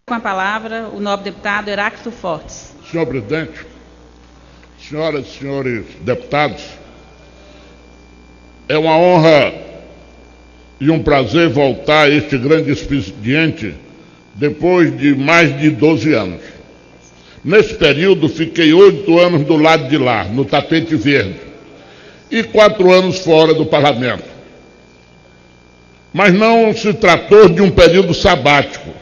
Com a palavra, o nobre deputado Heráclito Fortes. Senhor presidente, senhoras e senhores deputados, é uma honra e um prazer voltar a este grande expediente depois de mais de 12 anos. Nesse período, fiquei 8 anos do lado de lá, no tapete verde, e 4 anos fora do parlamento. Mas não se tratou de um período sabático,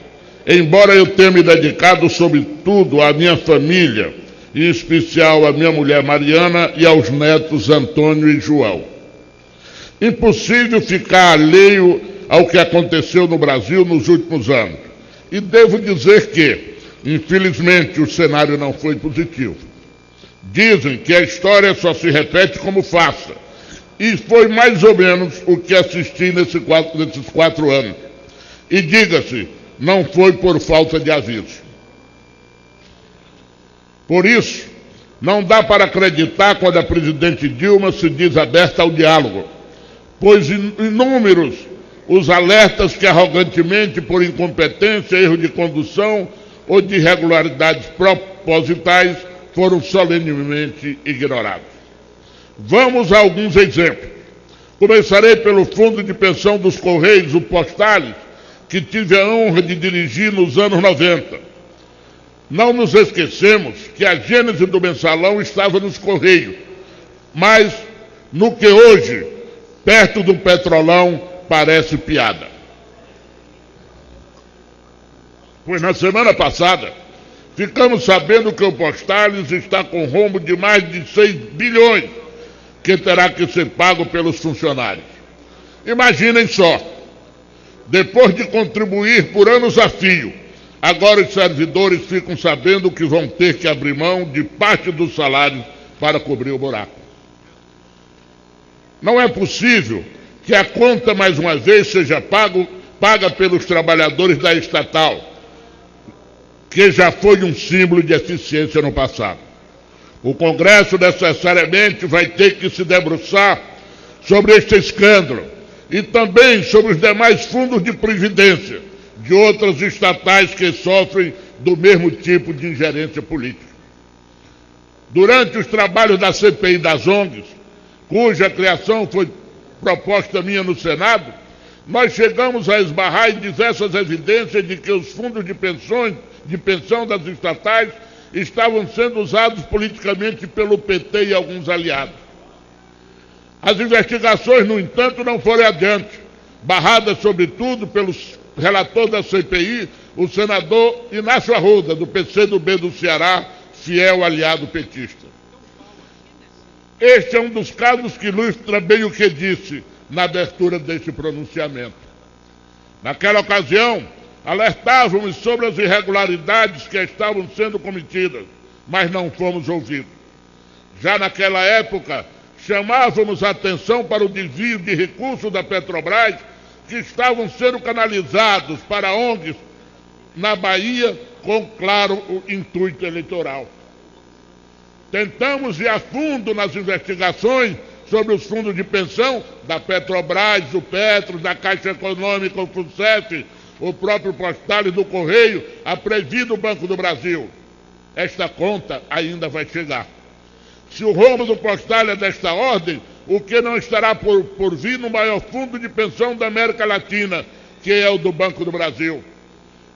embora eu tenha me dedicado, sobretudo, à minha família, em especial à minha mulher Mariana e aos netos Antônio e João. Impossível ficar alheio ao que aconteceu no Brasil nos últimos anos. E devo dizer que, infelizmente, o cenário não foi positivo. Dizem que a história só se repete como farsa. E foi mais ou menos o que assisti nesses 4 anos. E diga-se, não foi por falta de aviso. Por isso, não dá para acreditar quando a presidente Dilma se diz aberta ao diálogo, pois inúmeros os alertas que arrogantemente, por incompetência, erro de condução ou de irregularidades propositais, foram solenemente ignorados. Vamos a alguns exemplos. Começarei pelo Fundo de Pensão dos Correios, o Postales, que tive a honra de dirigir nos anos 90. Não nos esquecemos que a gênese do mensalão estava nos Correios, mas no que hoje, perto do Petrolão, parece piada. Pois na semana passada, ficamos sabendo que o Postales está com rombo de mais de 6 bilhões, que terá que ser pago pelos funcionários. Imaginem só, depois de contribuir por anos a fio, agora os servidores ficam sabendo que vão ter que abrir mão de parte do salário para cobrir o buraco. Não é possível que a conta, mais uma vez, seja paga pelos trabalhadores da estatal, que já foi um símbolo de eficiência no passado. O Congresso necessariamente vai ter que se debruçar sobre este escândalo e também sobre os demais fundos de previdência de outras estatais que sofrem do mesmo tipo de ingerência política. Durante os trabalhos da CPI das ONGs, cuja criação foi proposta minha no Senado, nós chegamos a esbarrar em diversas evidências de que os fundos de pensão das estatais estavam sendo usados politicamente pelo PT e alguns aliados. As investigações, no entanto, não foram adiante, barradas sobretudo pelo relator da CPI, o senador Inácio Arruda, do PCdoB do Ceará, fiel aliado petista. Este é um dos casos que ilustra bem o que disse na abertura deste pronunciamento. Naquela ocasião, alertávamos sobre as irregularidades que estavam sendo cometidas, mas não fomos ouvidos. Já naquela época, chamávamos a atenção para o desvio de recursos da Petrobras que estavam sendo canalizados para ONGs na Bahia com, claro, o intuito eleitoral. Tentamos ir a fundo nas investigações sobre os fundos de pensão da Petrobras, do Petro, da Caixa Econômica, o FUNCEF, o próprio Postales do Correio, a Previ do Banco do Brasil. Esta conta ainda vai chegar. Se o rombo do Postales é desta ordem, o que não estará por vir no maior fundo de pensão da América Latina, que é o do Banco do Brasil?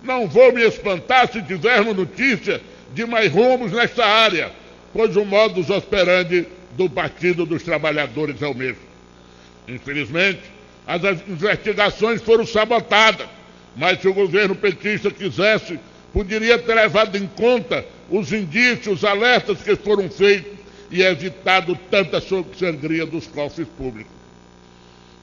Não vou me espantar se tivermos notícia de mais rombos nesta área, pois o modus operandi do Partido dos Trabalhadores é o mesmo. Infelizmente, as investigações foram sabotadas, mas se o governo petista quisesse, poderia ter levado em conta os indícios, os alertas que foram feitos e evitado tanta sangria dos cofres públicos.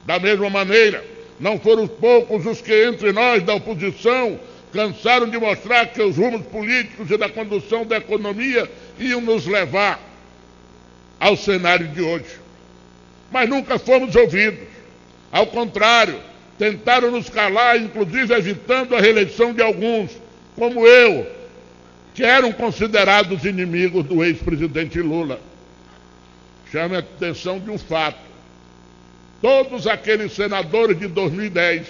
Da mesma maneira, não foram poucos os que entre nós da oposição cansaram de mostrar que os rumos políticos e da condução da economia iam nos levar ao cenário de hoje. Mas nunca fomos ouvidos. Ao contrário, tentaram nos calar, inclusive evitando a reeleição de alguns, como eu, que eram considerados inimigos do ex-presidente Lula. Chame a atenção de um fato. Todos aqueles senadores de 2010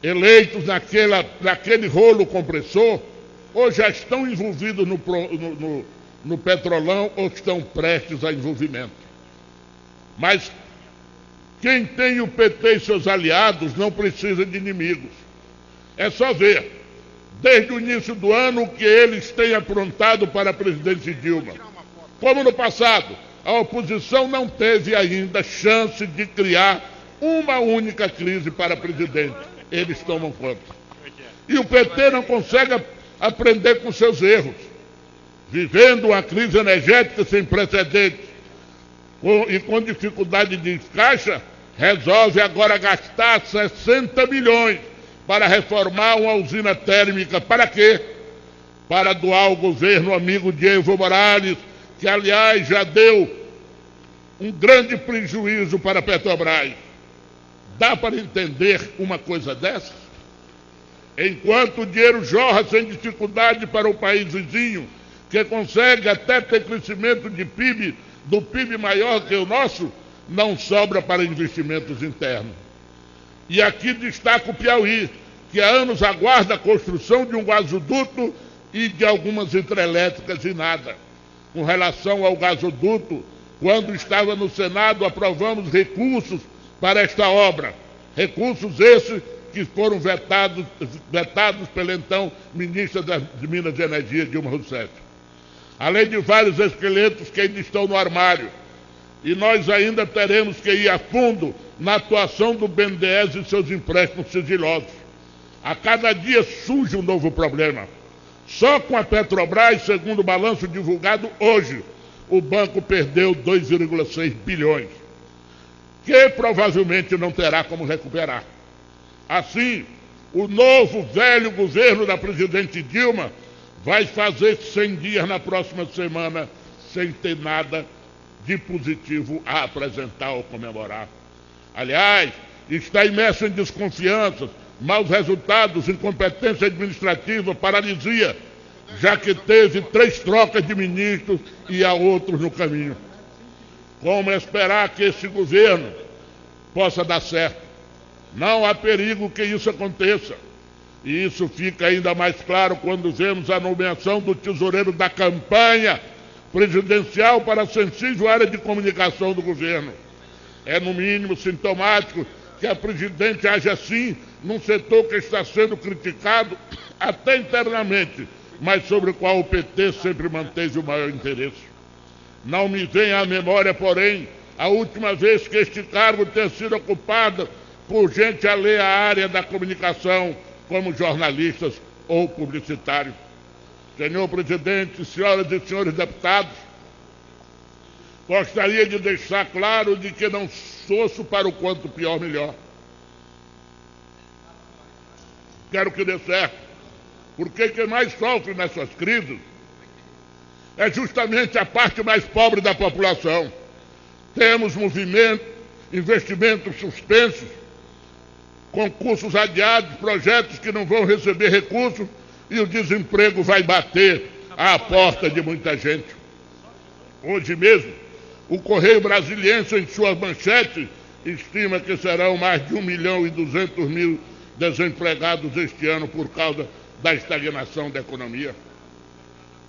eleitos naquele rolo compressor, ou já estão envolvidos no Petrolão ou estão prestes a envolvimento. Mas quem tem o PT e seus aliados não precisa de inimigos. É só ver, desde o início do ano, o que eles têm aprontado para a presidente Dilma. Como no passado, a oposição não teve ainda chance de criar uma única crise para a presidente. Eles tomam conta. E o PT não consegue aprender com seus erros, vivendo uma crise energética sem precedentes e com dificuldade de caixa, resolve agora gastar 60 milhões para reformar uma usina térmica. Para quê? Para doar ao governo amigo de Evo Morales, que, aliás, já deu um grande prejuízo para a Petrobras. Dá para entender uma coisa dessas? Enquanto o dinheiro jorra sem dificuldade para o país vizinho, que consegue até ter crescimento do PIB maior que o nosso, não sobra para investimentos internos. E aqui destaca o Piauí, que há anos aguarda a construção de um gasoduto e de algumas hidrelétricas e nada. Com relação ao gasoduto, quando estava no Senado, aprovamos recursos para esta obra. Recursos esses que foram vetados pela então ministra de Minas e Energia, Dilma Rousseff. Além de vários esqueletos que ainda estão no armário. E nós ainda teremos que ir a fundo na atuação do BNDES e seus empréstimos sigilosos. A cada dia surge um novo problema. Só com a Petrobras, segundo o balanço divulgado hoje, o banco perdeu 2,6 bilhões, que provavelmente não terá como recuperar. Assim, o novo velho governo da presidente Dilma vai fazer 100 dias na próxima semana sem ter nada de positivo a apresentar ou comemorar. Aliás, está imerso em desconfianças, maus resultados, incompetência administrativa, paralisia, já que teve 3 trocas de ministros e há outros no caminho. Como esperar que esse governo possa dar certo? Não há perigo que isso aconteça. E isso fica ainda mais claro quando vemos a nomeação do tesoureiro da campanha presidencial para a sensível área de comunicação do governo. É, no mínimo, sintomático que a presidente age assim num setor que está sendo criticado até internamente, mas sobre o qual o PT sempre manteve o maior interesse. Não me vem à memória, porém, a última vez que este cargo tenha sido ocupado por gente alheia à área da comunicação, como jornalistas ou publicitários. Senhor presidente, senhoras e senhores deputados, gostaria de deixar claro de que não torço para o quanto pior, melhor. Quero que dê certo, porque quem mais sofre nessas crises é justamente a parte mais pobre da população. Temos investimentos suspensos, concursos adiados, projetos que não vão receber recursos e o desemprego vai bater à porta de muita gente. Hoje mesmo, o Correio Brasiliense, em sua manchete, estima que serão mais de 1.200.000 desempregados este ano por causa da estagnação da economia.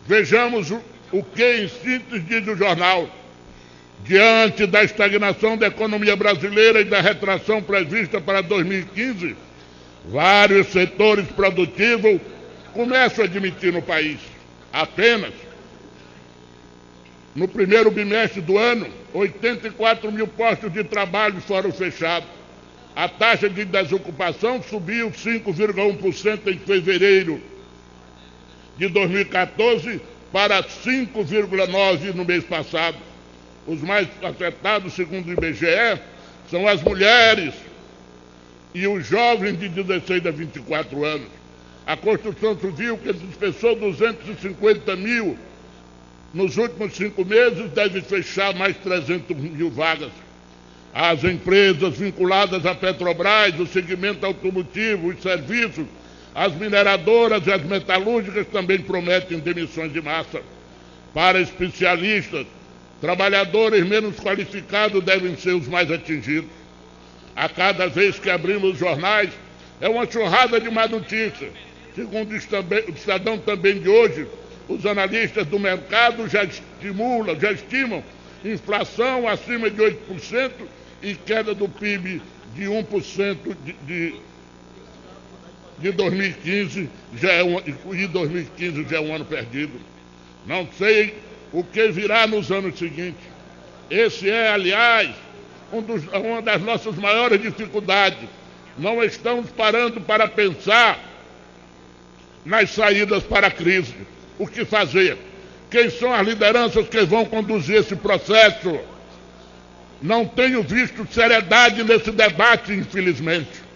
Vejamos o que, em síntese, diz o jornal. Diante da estagnação da economia brasileira e da retração prevista para 2015, vários setores produtivos começam a admitir no país. Apenas no primeiro bimestre do ano, 84 mil postos de trabalho foram fechados. A taxa de desocupação subiu 5,1% em fevereiro de 2014 para 5,9% no mês passado. Os mais afetados, segundo o IBGE, são as mulheres e os jovens de 16 a 24 anos. A construção civil, que dispensou 250 mil nos últimos 5 meses, deve fechar mais 300 mil vagas. As empresas vinculadas à Petrobras, o segmento automotivo, os serviços, as mineradoras e as metalúrgicas também prometem demissões de massa. Para especialistas, trabalhadores menos qualificados devem ser os mais atingidos. A cada vez que abrimos os jornais, É uma enxurrada de má notícia. Segundo o Estadão também de hoje, os analistas do mercado já estimam inflação acima de 8% e queda do PIB de 1% de 2015, e 2015 já é um ano perdido. Não sei o que virá nos anos seguintes. Esse é, aliás, uma das nossas maiores dificuldades. Não estamos parando para pensar nas saídas para a crise. O que fazer? Quem são as lideranças que vão conduzir esse processo? Não tenho visto seriedade nesse debate, infelizmente.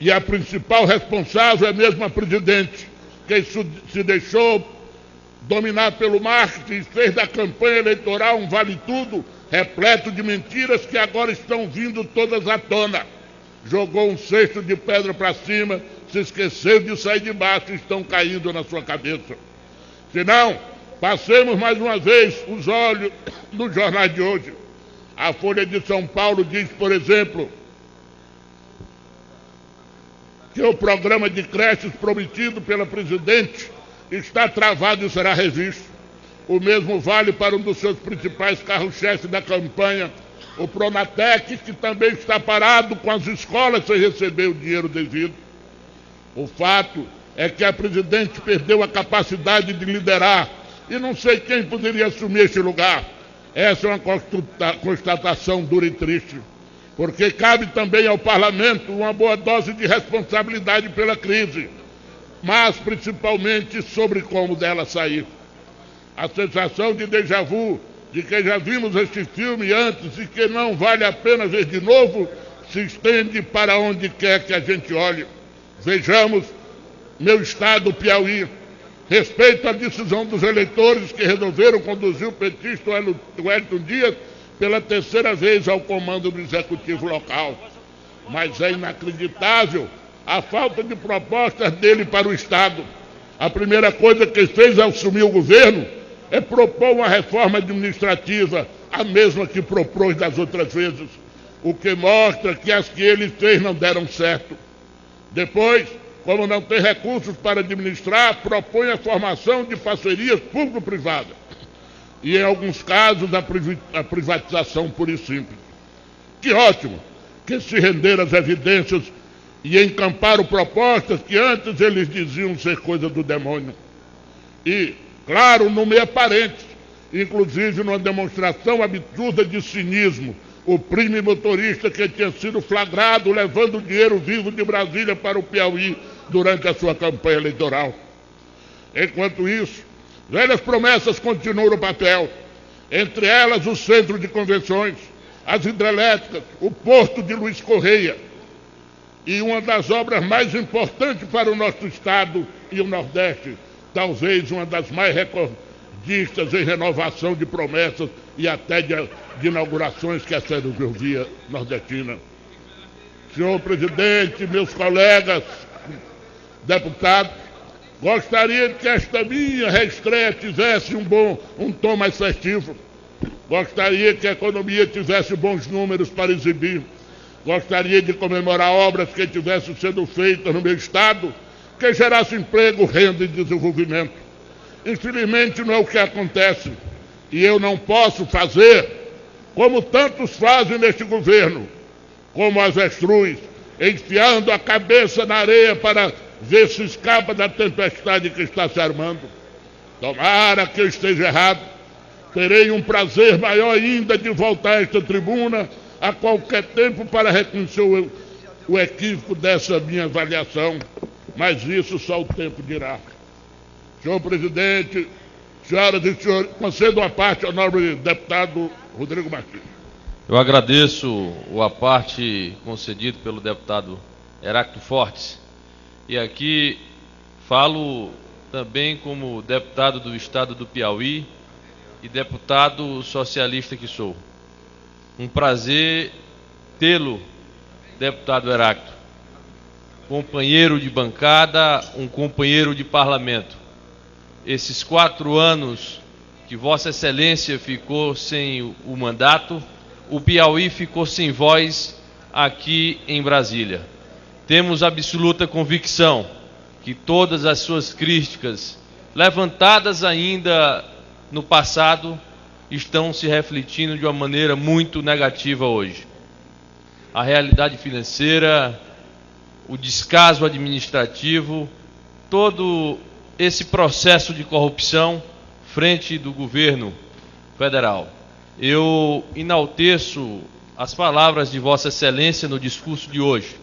E a principal responsável é mesmo a presidente, que se deixou dominar pelo marketing e fez da campanha eleitoral um vale-tudo repleto de mentiras que agora estão vindo todas à tona. Jogou um cesto de pedra para cima, se esqueceu de sair de baixo e estão caindo na sua cabeça. Se não, passemos mais uma vez os olhos nos jornais de hoje. A Folha de São Paulo diz, por exemplo, que o programa de creches prometido pela presidente está travado e será revisto. O mesmo vale para um dos seus principais carros-chefes da campanha, o Pronatec, que também está parado com as escolas sem receber o dinheiro devido. O fato é que a presidente perdeu a capacidade de liderar e não sei quem poderia assumir este lugar. Essa é uma constatação dura e triste, porque cabe também ao parlamento uma boa dose de responsabilidade pela crise, mas principalmente sobre como dela sair. A sensação de déjà vu, de que já vimos este filme antes e que não vale a pena ver de novo, se estende para onde quer que a gente olhe. Vejamos meu estado, Piauí. Respeito à decisão dos eleitores que resolveram conduzir o petista Wellington Dias pela terceira vez ao comando do executivo local. Mas é inacreditável a falta de propostas dele para o Estado. A primeira coisa que fez ao assumir o governo é propor uma reforma administrativa, a mesma que propôs das outras vezes, o que mostra que as que ele fez não deram certo. Depois, como não tem recursos para administrar, propõe a formação de parcerias público-privadas e, em alguns casos, a privatização pura e simples. Que ótimo que se renderam às evidências e encamparam propostas que antes eles diziam ser coisa do demônio. E, claro, no meio aparente, inclusive numa demonstração absurda de cinismo, o primo motorista que tinha sido flagrado levando dinheiro vivo de Brasília para o Piauí durante a sua campanha eleitoral. Enquanto isso, velhas promessas continuam no papel, entre elas o centro de convenções, as hidrelétricas, o porto de Luiz Correia e uma das obras mais importantes para o nosso estado e o Nordeste, talvez uma das mais recordistas em renovação de promessas e até de inaugurações, que é a ferrovia nordestina. Senhor presidente, meus colegas deputados, gostaria que esta minha reestreia tivesse um tom mais festivo. Gostaria que a economia tivesse bons números para exibir. Gostaria de comemorar obras que estivessem sendo feitas no meu estado, que gerasse emprego, renda e desenvolvimento. Infelizmente não é o que acontece, e eu não posso fazer como tantos fazem neste governo, como avestruz, enfiando a cabeça na areia para ver se escapa da tempestade que está se armando. Tomara que eu esteja errado. Terei um prazer maior ainda de voltar a esta tribuna a qualquer tempo para reconhecer o equívoco dessa minha avaliação, mas isso só o tempo dirá. Senhor presidente, senhoras e senhores, concedo a parte ao nobre deputado Rodrigo Martins. Eu agradeço a parte concedido pelo deputado Heráclito Fortes. E aqui falo também como deputado do estado do Piauí e deputado socialista que sou. Um prazer tê-lo, deputado Heráclito, companheiro de bancada, um companheiro de parlamento. Esses 4 anos que Vossa Excelência ficou sem o mandato, o Piauí ficou sem voz aqui em Brasília. Temos absoluta convicção que todas as suas críticas, levantadas ainda no passado, estão se refletindo de uma maneira muito negativa hoje. A realidade financeira, o descaso administrativo, todo esse processo de corrupção frente do governo federal. Eu enalteço as palavras de Vossa Excelência no discurso de hoje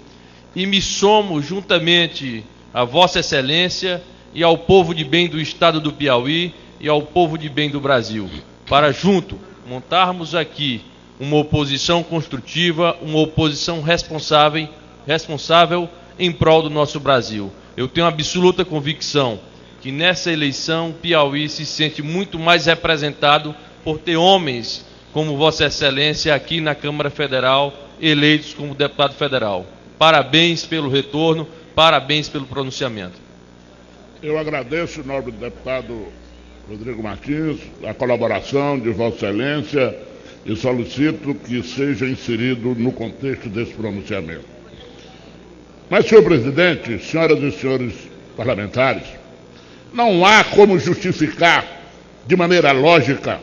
e me somo juntamente a Vossa Excelência e ao povo de bem do estado do Piauí e ao povo de bem do Brasil, para junto montarmos aqui uma oposição construtiva, uma oposição responsável em prol do nosso Brasil. Eu tenho absoluta convicção que nessa eleição Piauí se sente muito mais representado por ter homens como Vossa Excelência aqui na Câmara Federal, eleitos como deputado federal. Parabéns pelo retorno, parabéns pelo pronunciamento. Eu agradeço, nobre deputado Rodrigo Martins, a colaboração de Vossa Excelência e solicito que seja inserido no contexto desse pronunciamento. Mas, senhor presidente, senhoras e senhores parlamentares, não há como justificar de maneira lógica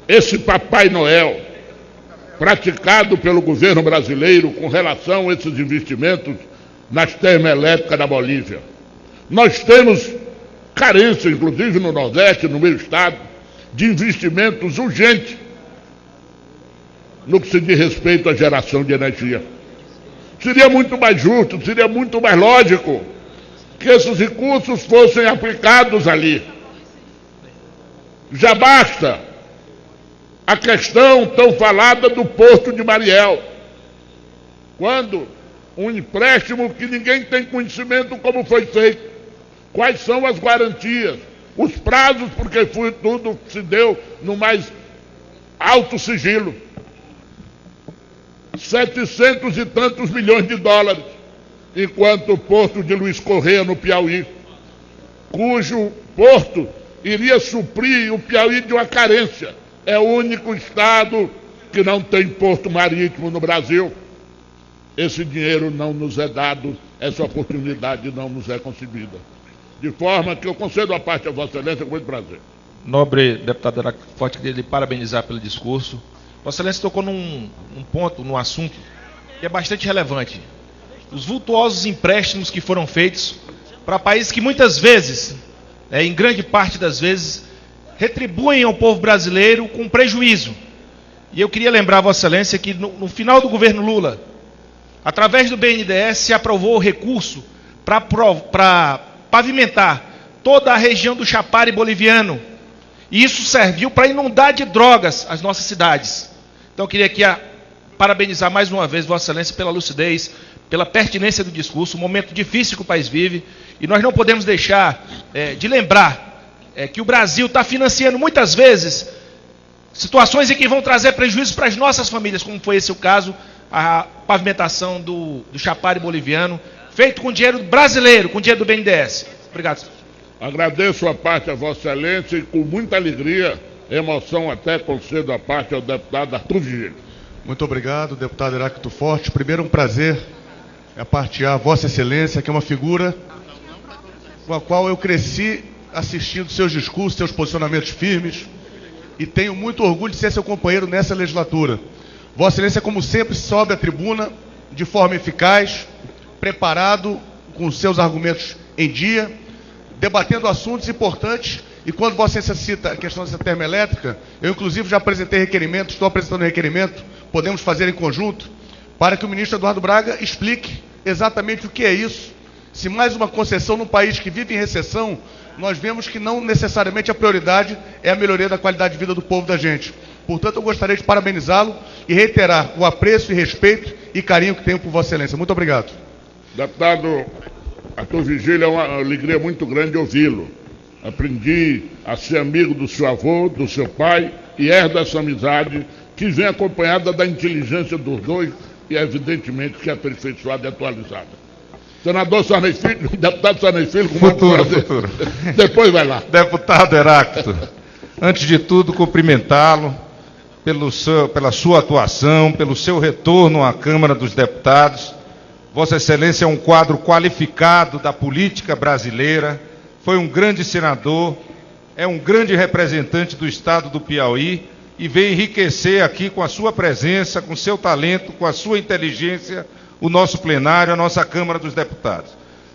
esse Papai Noel praticado pelo governo brasileiro com relação a esses investimentos nas termoelétricas da Bolívia. Nós temos carência, inclusive no Nordeste, no meu estado, de investimentos urgentes no que se diz respeito à geração de energia. Seria muito mais justo, seria muito mais lógico que esses recursos fossem aplicados ali. Já basta a questão tão falada do Porto de Mariel, quando um empréstimo que ninguém tem conhecimento como foi feito, quais são as garantias, os prazos, porque tudo se deu no mais alto sigilo. 700 e tantos milhões de dólares, enquanto o Porto de Luiz Correia, no Piauí, cujo porto iria suprir o Piauí de uma carência. É o único estado que não tem porto marítimo no Brasil. Esse dinheiro não nos é dado, essa oportunidade não nos é concedida. De forma que eu concedo a parte a Vossa Excelência com muito prazer. Nobre deputado Heráclito Fortes, queria lhe parabenizar pelo discurso. Vossa Excelência tocou num ponto, num assunto que é bastante relevante. Os vultuosos empréstimos que foram feitos para países que muitas vezes, em grande parte das vezes, retribuem ao povo brasileiro com prejuízo. E eu queria lembrar a Vossa Excelência que no final do governo Lula, através do BNDES, se aprovou o recurso para pavimentar toda a região do Chapare boliviano. E isso serviu para inundar de drogas as nossas cidades. Então eu queria aqui parabenizar mais uma vez Vossa Excelência pela lucidez, pela pertinência do discurso, um momento difícil que o país vive, e nós não podemos deixar de lembrar que o Brasil está financiando muitas vezes situações em que vão trazer prejuízos para as nossas famílias, como foi esse o caso, a pavimentação do Chapare boliviano, feito com dinheiro brasileiro, com dinheiro do BNDES. Obrigado, senhor. Agradeço a parte a Vossa Excelência e com muita alegria, emoção até concedo a parte ao deputado Arthur Vigílio. Muito obrigado, deputado Heráclito Fortes. Primeiro, um prazer partilhar a Vossa Excelência, que é uma figura com a qual eu cresci assistindo seus discursos, seus posicionamentos firmes, e tenho muito orgulho de ser seu companheiro nessa legislatura. Vossa Excelência, como sempre, sobe à tribuna de forma eficaz, preparado, com seus argumentos em dia, debatendo assuntos importantes. E quando Vossa Excelência cita a questão dessa termoelétrica, eu inclusive já apresentei requerimento, estou apresentando requerimento, podemos fazer em conjunto, para que o ministro Eduardo Braga explique exatamente o que é isso. Se mais uma concessão num país que vive em recessão, nós vemos que não necessariamente a prioridade é a melhoria da qualidade de vida do povo da gente. Portanto, eu gostaria de parabenizá-lo e reiterar o apreço e respeito e carinho que tenho por Vossa Excelência. Muito obrigado. Deputado Arthur Vigílio, é uma alegria muito grande ouvi-lo. Aprendi a ser amigo do seu avô, do seu pai, e herdo essa amizade que vem acompanhada da inteligência dos dois e, evidentemente, que é aperfeiçoada e atualizada. Senador Sarney Filho, deputado Sarney Filho, com futuro. Depois vai lá. Deputado Heráclito, antes de tudo, cumprimentá-lo pela sua atuação, pelo seu retorno à Câmara dos Deputados. Vossa Excelência é um quadro qualificado da política brasileira, foi um grande senador, é um grande representante do Estado do Piauí e vem enriquecer aqui com a sua presença, com seu talento, com a sua inteligência, o nosso plenário, a nossa Câmara dos Deputados.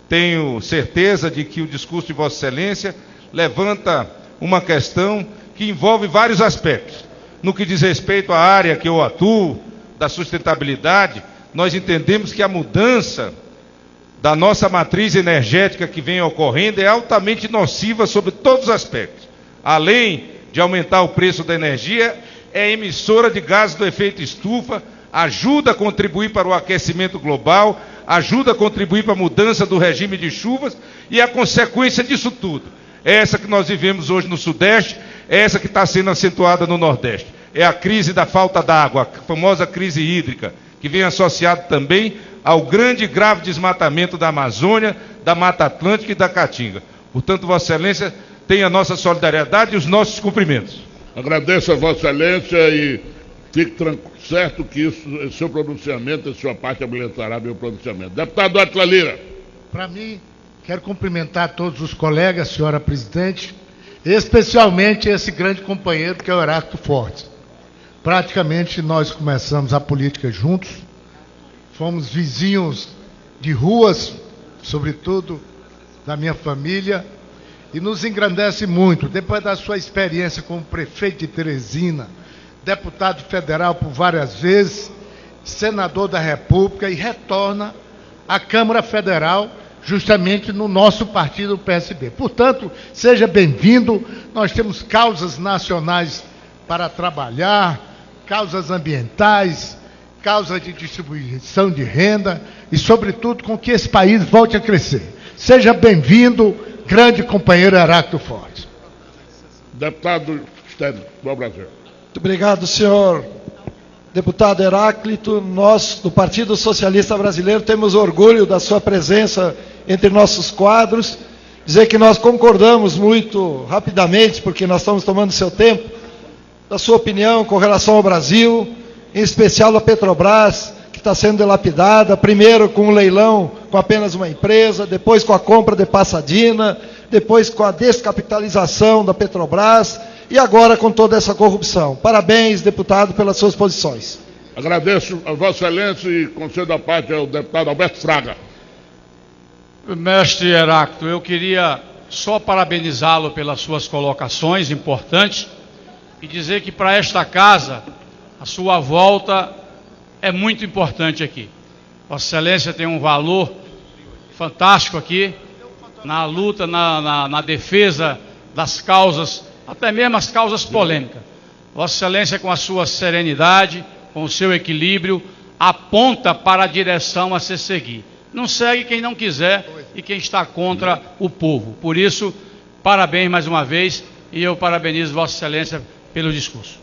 Tenho certeza de que o discurso de Vossa Excelência levanta uma questão que envolve vários aspectos. No que diz respeito à área que eu atuo, da sustentabilidade, nós entendemos que a mudança da nossa matriz energética que vem ocorrendo é altamente nociva sobre todos os aspectos. Além de aumentar o preço da energia, é emissora de gases do efeito estufa, ajuda a contribuir para o aquecimento global, ajuda a contribuir para a mudança do regime de chuvas e a consequência disso tudo é essa que nós vivemos hoje no Sudeste, é essa que está sendo acentuada no Nordeste. É a crise da falta d'água, a famosa crise hídrica, que vem associado também ao grande e grave desmatamento da Amazônia, da Mata Atlântica e da Caatinga. Portanto, Vossa Excelência tem a nossa solidariedade e os nossos cumprimentos. Agradeço a Vossa Excelência e fique certo que isso, seu pronunciamento, a sua parte habilitará meu pronunciamento. Deputado Átila Lira. Para mim, quero cumprimentar todos os colegas, senhora presidente, especialmente esse grande companheiro que é o Heráclito Fortes. Praticamente nós começamos a política juntos, fomos vizinhos de ruas, sobretudo da minha família, e nos engrandece muito, depois da sua experiência como prefeito de Teresina, deputado federal por várias vezes, senador da República, e retorna à Câmara Federal, justamente no nosso partido, o PSB. Portanto, seja bem-vindo, nós temos causas nacionais para trabalhar, causas ambientais, causas de distribuição de renda e, sobretudo, com que esse país volte a crescer. Seja bem-vindo, grande companheiro Heráclito Fortes. Deputado Stênio, do Brasil. Muito obrigado, senhor deputado Heráclito. Nós, do Partido Socialista Brasileiro, temos orgulho da sua presença entre nossos quadros. Dizer que nós concordamos muito rapidamente, porque nós estamos tomando seu tempo, da sua opinião com relação ao Brasil, em especial a Petrobras, que está sendo dilapidada, primeiro com um leilão com apenas uma empresa, depois com a compra de Passadina, depois com a descapitalização da Petrobras e agora com toda essa corrupção. Parabéns, deputado, pelas suas posições. Agradeço a Vossa Excelência e concedo a parte ao deputado Alberto Fraga. Mestre Heráclito, eu queria só parabenizá-lo pelas suas colocações importantes e dizer que para esta casa a sua volta é muito importante aqui. Vossa Excelência tem um valor fantástico aqui na luta, na defesa das causas, até mesmo as causas polêmicas. Vossa Excelência, com a sua serenidade, com o seu equilíbrio, aponta para a direção a se seguir. Não segue quem não quiser e quem está contra o povo. Por isso, parabéns mais uma vez e eu parabenizo Vossa Excelência pelo discurso.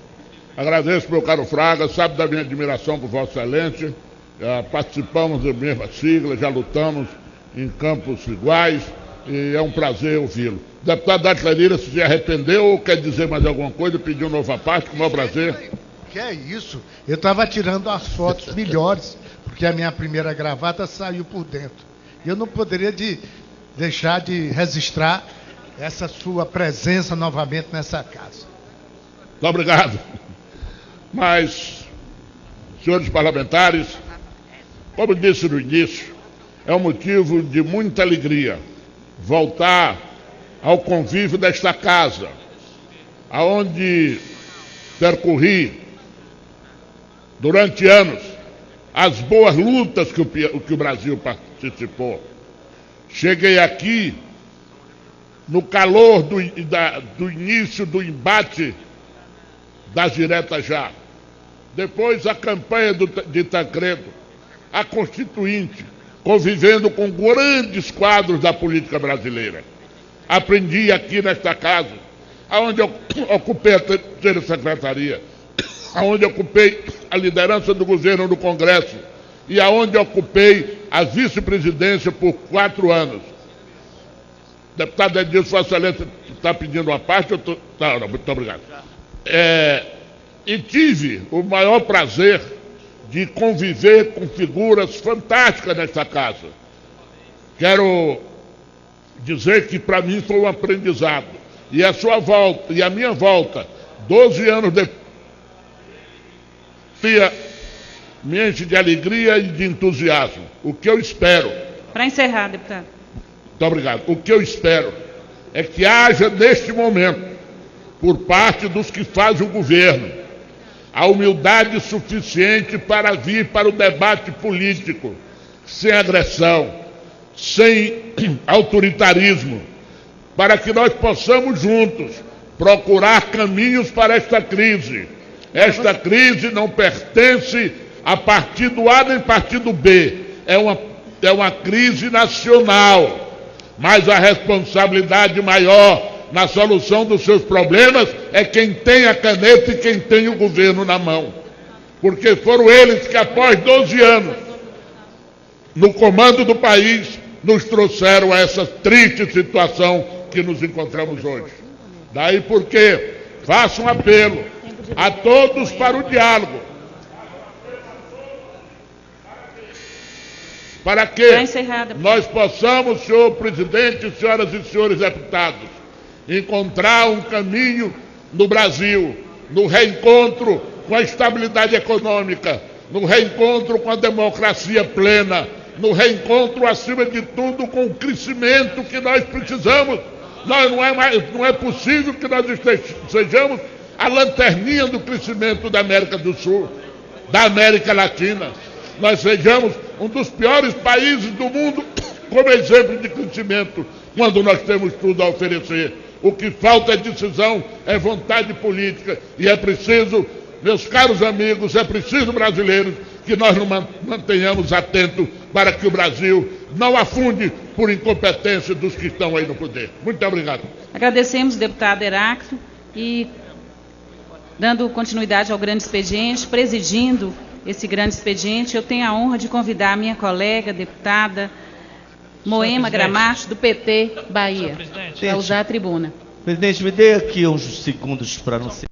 Agradeço, meu caro Fraga, sabe da minha admiração por Vossa Excelência, participamos da mesma sigla, já lutamos em campos iguais e é um prazer ouvi-lo. Deputado Átila Lira, se arrependeu ou quer dizer mais alguma coisa, pediu nova parte, com o maior prazer. Que é isso? Eu estava tirando as fotos melhores, porque a minha primeira gravata saiu por dentro. Eu não poderia deixar de registrar essa sua presença novamente nessa casa. Muito obrigado. Mas, senhores parlamentares, como disse no início, é um motivo de muita alegria voltar ao convívio desta casa, aonde percorri durante anos as boas lutas que o Brasil participou. Cheguei aqui no calor do início do embate das diretas já. Depois a campanha de Tancredo, a Constituinte, convivendo com grandes quadros da política brasileira. Aprendi aqui nesta casa, onde eu ocupei a terceira secretaria, onde ocupei a liderança do governo no Congresso e aonde ocupei a vice-presidência por 4 anos. Deputado Edilson, Vossa Excelência está pedindo uma parte? Não, muito obrigado. e tive o maior prazer de conviver com figuras fantásticas nesta casa. Quero dizer que para mim foi um aprendizado. E a sua volta, e a minha volta, 12 anos depois, me enche de alegria e de entusiasmo. O que eu espero... Para encerrar, deputado. Muito obrigado. O que eu espero é que haja, neste momento, por parte dos que fazem o governo, a humildade suficiente para vir para o debate político, sem agressão, sem autoritarismo, para que nós possamos juntos procurar caminhos para esta crise. Esta crise não pertence a partido A nem partido B, é uma crise nacional, mas a responsabilidade maior na solução dos seus problemas é quem tem a caneta e quem tem o governo na mão. Porque foram eles que, após 12 anos, no comando do país, nos trouxeram a essa triste situação que nos encontramos hoje. Daí porque faço um apelo a todos para o diálogo, para que nós possamos, senhor presidente, senhoras e senhores deputados, encontrar um caminho no Brasil, no reencontro com a estabilidade econômica, no reencontro com a democracia plena, no reencontro, acima de tudo, com o crescimento que nós precisamos. Não é possível que nós sejamos a lanterninha do crescimento da América do Sul, da América Latina. Nós sejamos um dos piores países do mundo como exemplo de crescimento, quando nós temos tudo a oferecer. O que falta é decisão, é vontade política, e é preciso, meus caros amigos, é preciso, brasileiros, que nós nos mantenhamos atentos para que o Brasil não afunde por incompetência dos que estão aí no poder. Muito obrigado. Agradecemos, deputado Heráclito, e dando continuidade ao grande expediente, presidindo esse grande expediente, eu tenho a honra de convidar a minha colega, deputada Moema Gramacho, do PT Bahia, para usar a tribuna. Presidente, me dê aqui uns segundos para não ser...